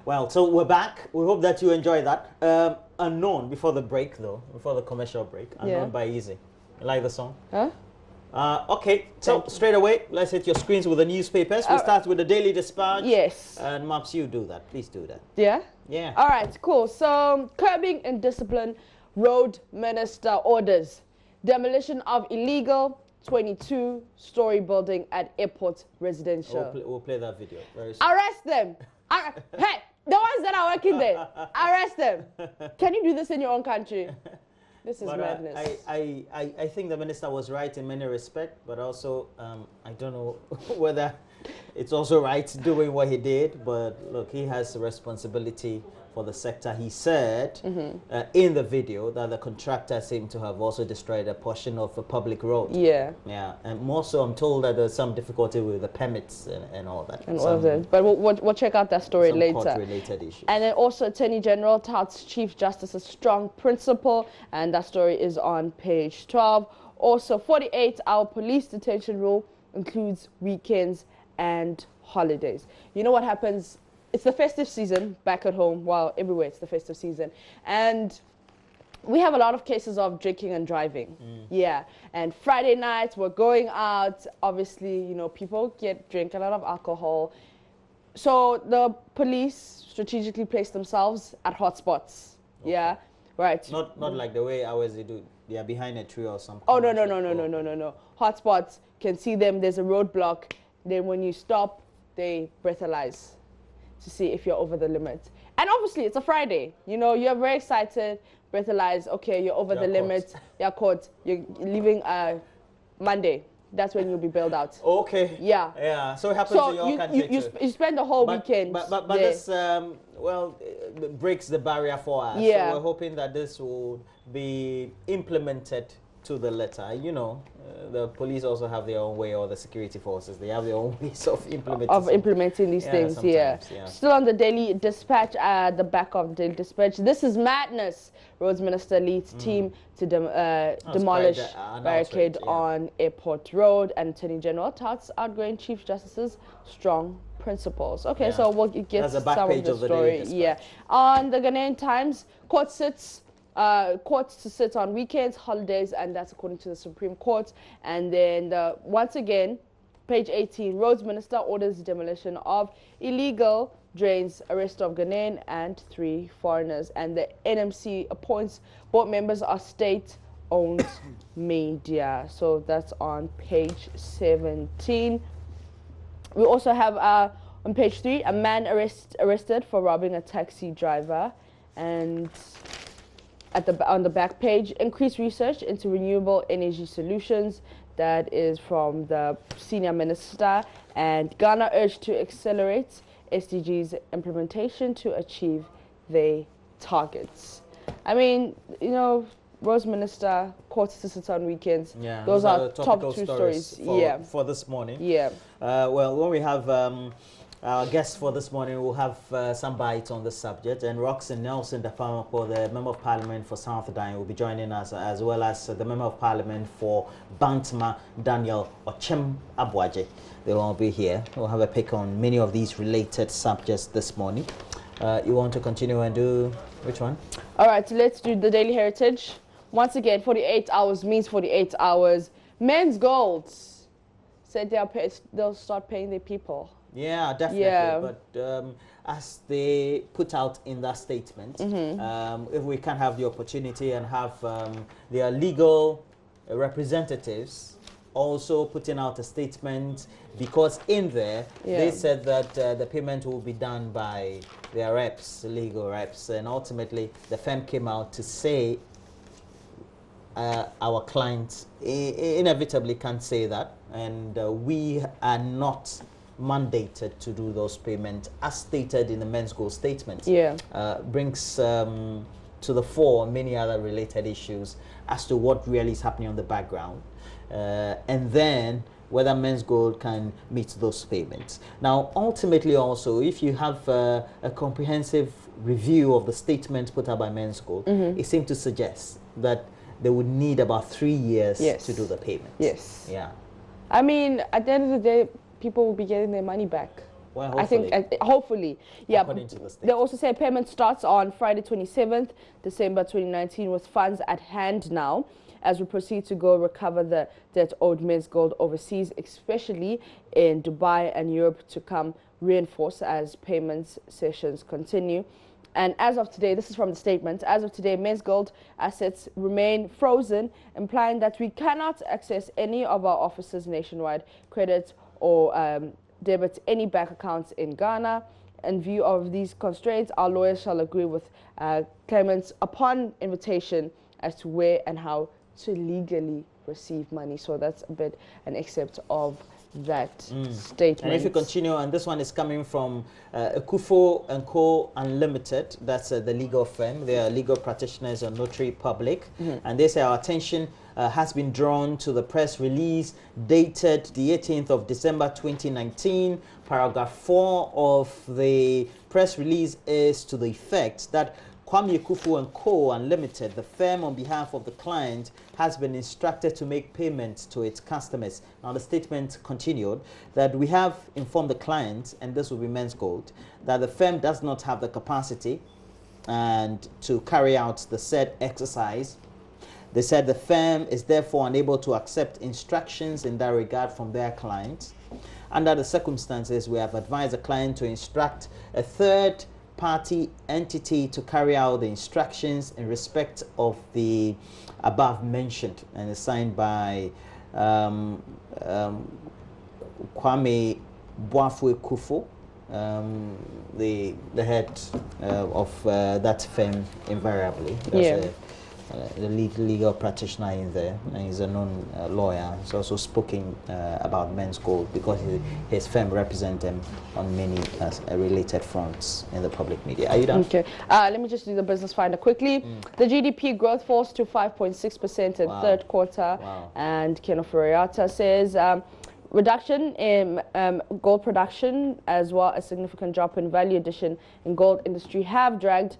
Well, so we're back. We hope that you enjoy that. Unknown before the break, though, before the commercial break. Unknown by Easy. You like the song? Huh? Okay, so straight away, let's hit your screens with the newspapers. We start with the Daily Dispatch. Yes. And Maps, you do that. Please do that. Yeah? Yeah. All right, cool. So, curbing indiscipline, road minister orders. Demolition of illegal 22-story building at airport residential. We'll play that video very soon. Arrest them. Hey, the ones that are working there, arrest them. Can you do this in your own country? This is madness. I think the minister was right in many respects, but also I don't know whether it's also right doing what he did. But look, he has a responsibility for the sector. He said in the video that the contractor seemed to have also destroyed a portion of a public road. Yeah. Yeah, and more so I'm told that there's some difficulty with the permits and all that. And all of it. But we'll check out that story later. Court-related issues. And then also Attorney General touts Chief Justice's strong principle, and that story is on page 12. Also, 48-hour police detention rule includes weekends and holidays. You know what happens? It's the festive season back at home. Well, everywhere it's the festive season. And we have a lot of cases of drinking and driving. Yeah. And Friday nights, we're going out. Obviously, you know, people drink a lot of alcohol. So the police strategically place themselves at hotspots. Okay. Yeah. Right. Not like the way ours they do. They are behind a tree or something. Oh, no. Hotspots, can see them. There's a roadblock. Then when you stop, they breathalyze to see if you're over the limit. And obviously, it's a Friday. You know, you're very excited, breathalyze, okay, you're over the limit, you're caught, you're leaving Monday. That's when you'll be bailed out. Okay. Yeah. Yeah, so it happens in your country too. You spend the whole weekend. But this, breaks the barrier for us. Yeah. So we're hoping that this will be implemented to the letter. You know, the police also have their own way, or the security forces, they have their own ways of implementing these things. Yeah. Still on the Daily Dispatch, the back of the Daily Dispatch. This is madness. Roads Minister leads team to demolish barricade on Airport Road, and Attorney General touts outgoing Chief Justice's strong principles. Okay, so we'll get some of the story. Yeah. On the Ghanaian Times, courts to sit on weekends, holidays, and that's according to the Supreme Court. And then once again, page 18, Roads Minister orders demolition of illegal drains, arrest of Ghanaian and 3 foreigners. And the NMC appoints board members of state-owned media. So that's on page 17. We also have on page 3, a man arrested for robbing a taxi driver. And on the back page, increased research into renewable energy solutions. That is from the senior minister. And Ghana urged to accelerate SDGs implementation to achieve their targets. I mean, you know, Roads Minister, courts to sit on weekends. Yeah, those are top 2 stories for this morning. Yeah. Well, when we have our guest for this morning, we'll have some bites on the subject, and Roxanne Nelson, the Member of Parliament for South Sudan, will be joining us, as well as the Member of Parliament for Bantama, Daniel Ochem Abwaje. They'll all be here. We'll have a pick on many of these related subjects this morning. You want to continue and do which one? All right, let's do the Daily Heritage. Once again, 48 hours means 48 hours. Men's Gold said they'll start paying their people. Yeah, definitely. Yeah. But as they put out in that statement, if we can have the opportunity and have their legal representatives also putting out a statement, because in there they said that the payment will be done by their reps, legal reps, and ultimately the firm came out to say our clients inevitably can't say that, and we are not mandated to do those payments as stated in the Men's Goal statement. Yeah. Brings to the fore many other related issues as to what really is happening on the background, and then whether Men's Gold can meet those payments. Now, ultimately also, if you have a comprehensive review of the statement put out by Men's Gold, it seems to suggest that they would need about 3 years to do the payment. Yes. Yeah. I mean, at the end of the day, people will be getting their money back. Well, hopefully. I think, hopefully. Yeah. According to the state. They also say payment starts on Friday 27th, December 2019, with funds at hand now, as we proceed to go recover the debt owed Men's Gold overseas, especially in Dubai and Europe, to come reinforce as payments sessions continue. And as of today, this is from the statement, as of today, Men's Gold assets remain frozen, implying that we cannot access any of our offices nationwide, credit or debit any bank accounts in Ghana. In view of these constraints, our lawyers shall agree with claimants upon invitation as to where and how to legally receive money. So that's a bit an excerpt of that statement. And if you continue, and this one is coming from Akufo & Co. Unlimited, that's the legal firm. They are legal practitioners and notary public. And they say our attention has been drawn to the press release dated the 18th of December 2019. Paragraph 4 of the press release is to the effect that Kwame Akufo & Co. Unlimited, the firm on behalf of the client, has been instructed to make payments to its customers. Now, the statement continued that we have informed the client, and this will be Men's Gold, that the firm does not have the capacity and to carry out the said exercise. They said the firm is therefore unable to accept instructions in that regard from their clients. Under the circumstances, we have advised the client to instruct a third party entity to carry out the instructions in respect of the above mentioned, and is signed by Kwame Boafo Akufo, the head of that firm, invariably. The legal practitioner in there, and he's a known lawyer. He's also spoken about Men's Gold because his firm represents him on many related fronts in the public media. Are you done? Okay. Let me just do the business finder quickly. The GDP growth falls to 5.6% in third quarter. And Ken Furiata says reduction in gold production, as well as significant drop in value addition in gold industry, have dragged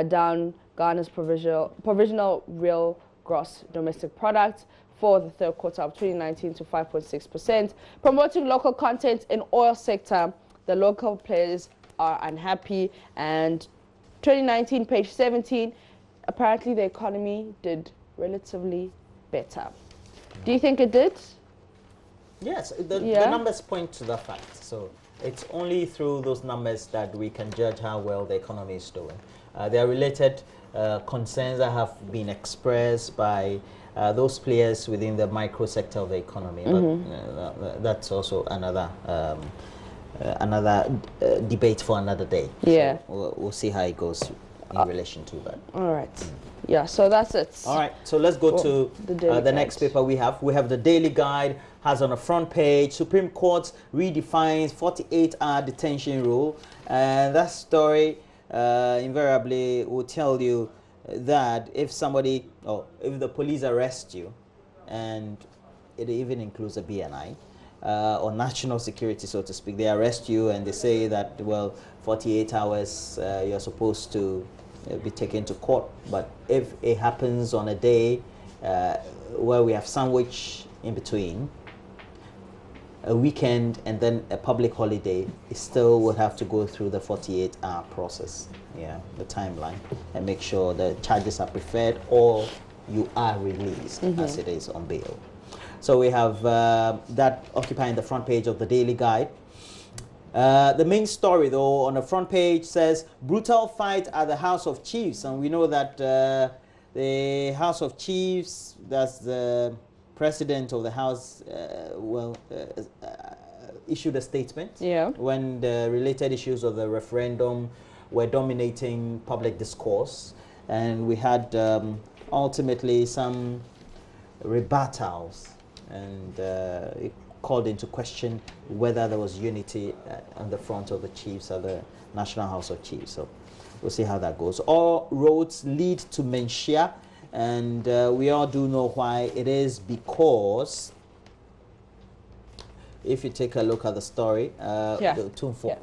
down Ghana's provisional real gross domestic product for the third quarter of 2019 to 5.6%. Promoting local content in oil sector, the local players are unhappy. And 2019, page 17, apparently the economy did relatively better. Do you think it did? Yes, the numbers point to that fact. So it's only through those numbers that we can judge how well the economy is doing. There are related concerns that have been expressed by those players within the micro sector of the economy. But that's also another debate for another day. Yeah. So we'll see how it goes in relation to that. All right. Yeah, so that's it. All right, so let's go to the next paper we have. We have the Daily Guide, has on the front page, Supreme Court redefines 48-hour detention rule. And that story invariably will tell you that if somebody, or if the police arrest you, and it even includes a BNI, or national security, so to speak, they arrest you and they say that, well, 48 hours you're supposed to be taken to court. But if it happens on a day where we have sandwich in between, a weekend and then a public holiday, it still would have to go through the 48-hour process, the timeline, and make sure the charges are preferred or you are released as it is on bail. So we have that occupying the front page of the Daily Guide. The main story, though, on the front page says, brutal fight at the House of Chiefs. And we know that the House of Chiefs, that's the president of the House, issued a statement when the related issues of the referendum were dominating public discourse. And we had ultimately some rebuttals, and it called into question whether there was unity on the front of the Chiefs of the National House of Chiefs. So we'll see how that goes. All roads lead to Menchia, and we all do know why. It is because, if you take a look at the story, the Otumfo,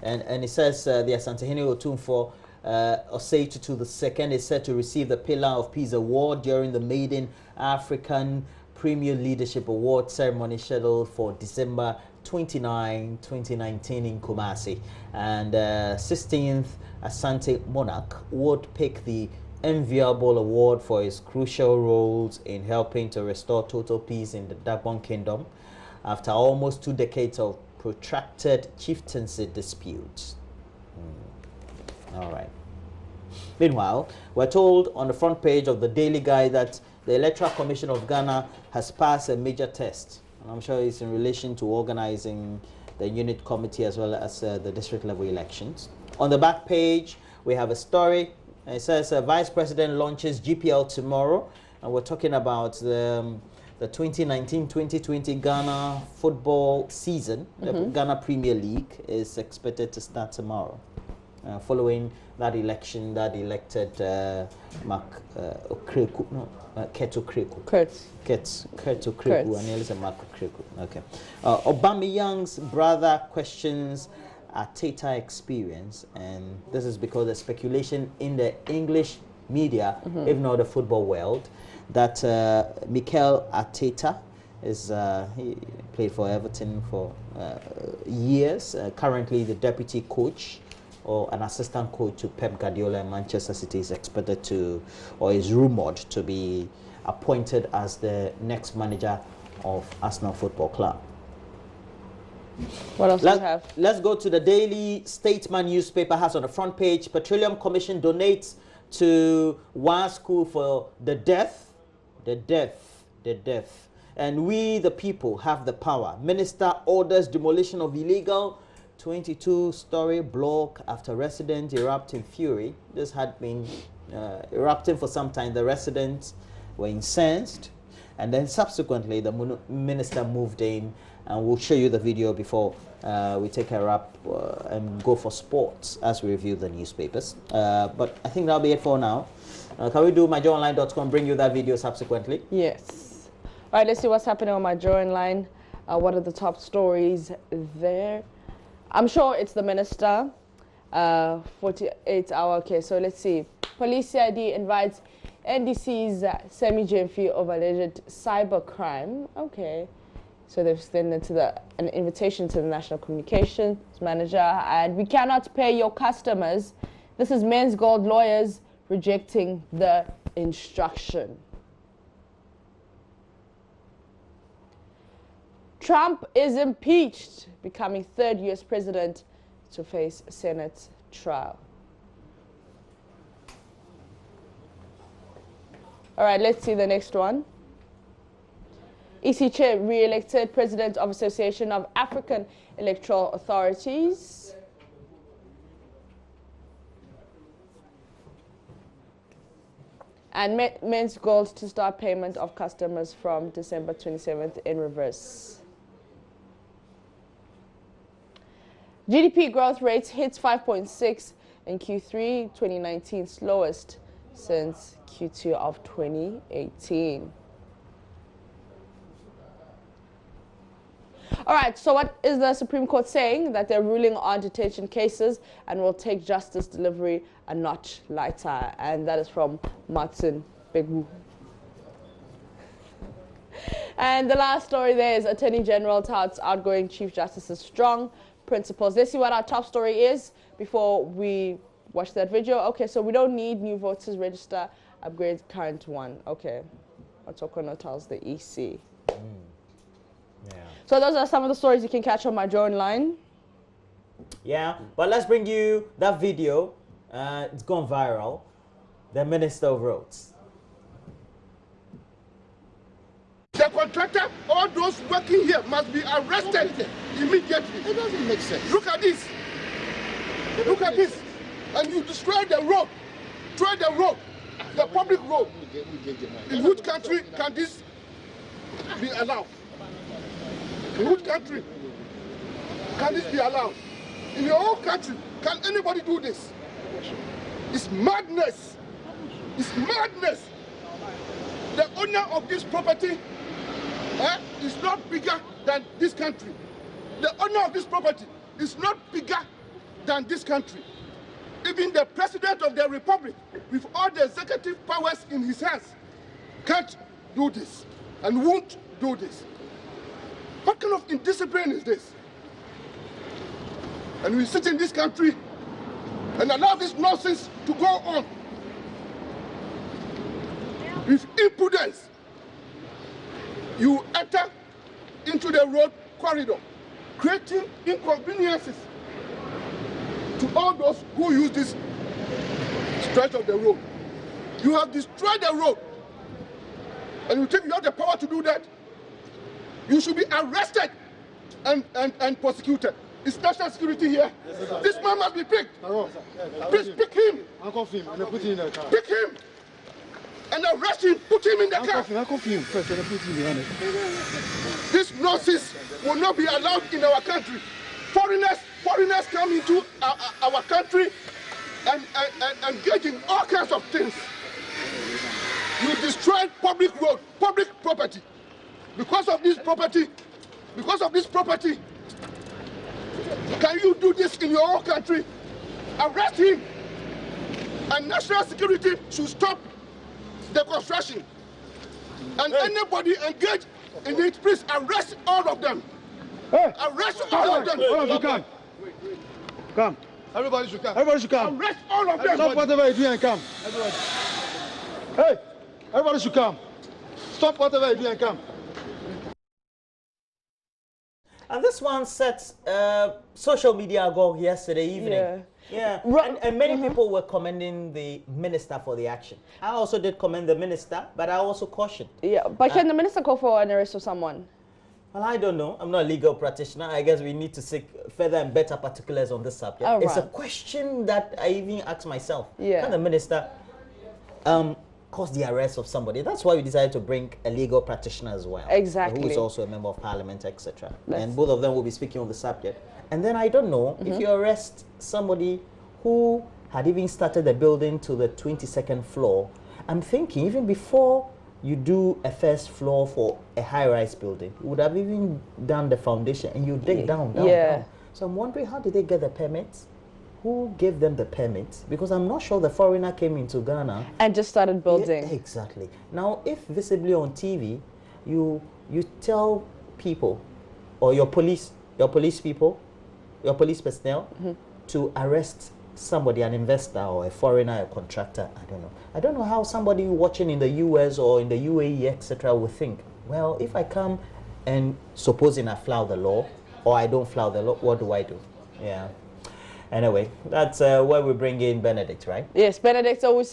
and it says the Asantehene Otumfo Osei Tutu II is said to receive the Pillar of Peace Award during the maiden African Premier Leadership Award ceremony scheduled for December 29, 2019 in Kumasi. And 16th Asante Monarch would pick the enviable award for his crucial roles in helping to restore total peace in the Dagbon Kingdom after almost 2 decades of protracted chieftaincy disputes. All right. Meanwhile, we're told on the front page of the Daily Guide that the Electoral Commission of Ghana has passed a major test. And I'm sure it's in relation to organizing the unit committee as well as the district level elections. On the back page, we have a story. It says Vice President launches GPL tomorrow. And we're talking about the 2019-2020 Ghana football season. The Ghana Premier League is expected to start tomorrow. Following that election that elected Mark Okreku, no, Ketu Kreku. Ketu Kreku, and Elisa Mark Okreku. Okay. Aubameyang's brother questions Arteta experience, and this is because there's speculation in the English media, if not the football world, that Mikel Arteta is he played for Everton for years, currently the deputy coach or an assistant coach to Pep Guardiola in Manchester City, is expected to, or is rumored to be appointed as the next manager of Arsenal Football Club. What else do we have? Let's go to the Daily Statesman newspaper. Has on the front page, Petroleum Commission donates to one school for the deaf. And we, the people, have the power. Minister orders demolition of illegal 22-story block after residents erupt in fury. This had been erupting for some time. The residents were incensed, and then subsequently the minister moved in, and we'll show you the video before we take her up and go for sports as we review the newspapers. But I think that'll be it for now. Can we do myjoyonline.com, bring you that video subsequently? Yes. All right, let's see what's happening on My Joy Online. What are the top stories there? I'm sure it's the minister. 48 hour. Okay, so let's see. Police CID invites NDC's Semi Jemfi of alleged cybercrime. Okay. So they've extended to an invitation to the National Communications Manager, and we cannot pay your customers. This is Men's Gold lawyers rejecting the instruction. Trump is impeached, becoming 3rd U.S. president to face Senate trial. All right, let's see the next one. EC Chair re-elected President of Association of African Electoral Authorities. And Men's Gold to start payment of customers from December 27th in reverse. GDP growth rates hits 5.6 in Q3 2019, slowest since Q2 of 2018. All right, so what is the Supreme Court saying? That they're ruling on detention cases and will take justice delivery a notch lighter. And that is from Martin Begu. And the last story there is Attorney General touts outgoing Chief Justice's strong principles. Let's see what our top story is before we watch that video. Okay, so we don't need new voters register, upgrade current one. Okay, Otokono tells the EC. Yeah. So those are some of the stories you can catch on My Joy Online. Yeah, but let's bring you that video. It's gone viral. The Minister of Roads. The contractor, all those working here must be arrested immediately. It doesn't make sense. Look at this. Look at this. And you destroy the road. Destroy the road. The public road. In which country can this be allowed? In which country can this be allowed? In your own country, can anybody do this? It's madness. It's madness. The owner of this property is not bigger than this country. The owner of this property is not bigger than this country. Even the President of the Republic, with all the executive powers in his hands, can't do this. and won't do this. What kind of indiscipline is this? And we sit in this country and allow this nonsense to go on. With impudence, you enter into the road corridor, creating inconveniences to all those who use this stretch of the road. You have destroyed the road, and you think you have the power to do that? You should be arrested and prosecuted. Is national security here? Yes, this man must be picked. Please pick him. Pick him. And arrest him, put him in the car. This nonsense will not be allowed in our country. Foreigners come into our country and engage in all kinds of things. You destroy public road, public property. Because of this property, can you do this in your own country? Arrest him. And national security should stop the construction. And anybody engaged in it, please arrest all of them. Hey. Arrest all of them. All of you come. Come. Everybody should come. Everybody should come. Arrest all of them. Stop whatever you do and come. Everybody. Hey, everybody should come. Stop whatever you do and come. And this one set social media agog yesterday evening. Yeah. And many people were commending the minister for the action. I also did commend the minister, but I also cautioned. Yeah, but can the minister call for an arrest of someone? Well, I don't know. I'm not a legal practitioner. I guess we need to seek further and better particulars on this subject. Right. It's a question that I even ask myself. Yeah. Can the minister cause the arrest of somebody? That's why we decided to bring a legal practitioner as well. Exactly. Who is also a member of parliament, etc. And both of them will be speaking on the subject. And then I don't know if you arrest somebody who had even started the building to the 22nd floor. I'm thinking even before you do a first floor for a high-rise building, you would have even done the foundation and you dig down. So I'm wondering, how did they get the permits? Who gave them the permits? Because I'm not sure the foreigner came into Ghana and just started building. Yeah, exactly. Now, if visibly on TV, you tell people, or your police people, your police personnel, to arrest somebody, an investor or a foreigner, a contractor, I don't know how somebody watching in the US or in the UAE, etc., would think, well, if I come and supposing I flout the law or I don't flout the law, what do I do? Yeah. Anyway, that's where we bring in Benedict, right? Yes, Benedict. So we